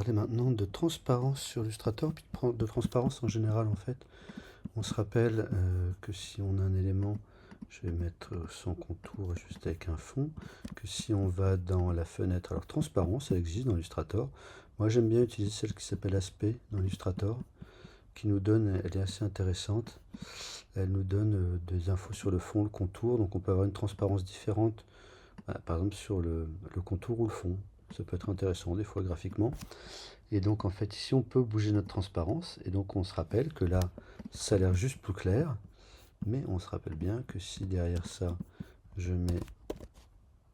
parler maintenant de transparence sur Illustrator, puis de transparence en général en fait. On se rappelle que si on a un élément, je vais mettre sans contour juste avec un fond, que si on va dans la fenêtre, alors transparence, elle existe dans Illustrator. Moi j'aime bien utiliser celle qui s'appelle aspect dans Illustrator, qui nous donne, elle est assez intéressante, elle nous donne des infos sur le fond, le contour, donc on peut avoir une transparence différente, par exemple sur le contour ou le fond. Ça peut être intéressant des fois graphiquement. Et donc en fait ici on peut bouger notre transparence et donc on se rappelle que là ça a l'air juste plus clair, mais on se rappelle bien que si derrière ça je mets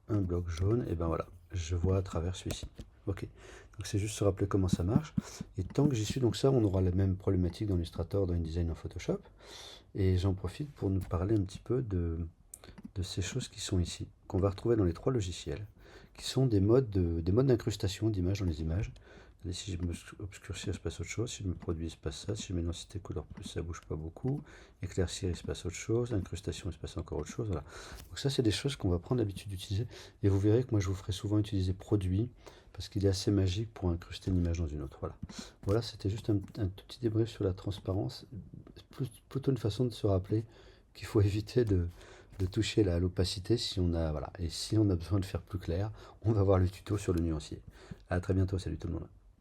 un bloc jaune, et ben voilà, je vois à travers celui-ci. Ok, donc c'est juste se rappeler comment ça marche. Et tant que j'y suis, donc ça on aura la même problématique dans Illustrator, dans InDesign, en Photoshop. Et j'en profite pour nous parler un petit peu de ces choses qui sont ici, qu'on va retrouver dans les trois logiciels, qui sont des modes d'incrustation d'images dans les images. Et si je me obscurcis, il se passe autre chose. Si je me produis, il se passe ça. Si je mets densité couleur plus, ça bouge pas beaucoup. Éclaircir, il se passe autre chose. Incrustation, il se passe encore autre chose. Voilà. Donc ça, c'est des choses qu'on va prendre l'habitude d'utiliser. Et vous verrez que moi, je vous ferai souvent utiliser produit, parce qu'il est assez magique pour incruster une image dans une autre. Voilà. Voilà, c'était juste un tout petit débrief sur la transparence. Plutôt une façon de se rappeler qu'il faut éviter de toucher à l'opacité si on a, voilà. Et si on a besoin de faire plus clair, on va voir le tuto sur le nuancier. À très bientôt, salut tout le monde.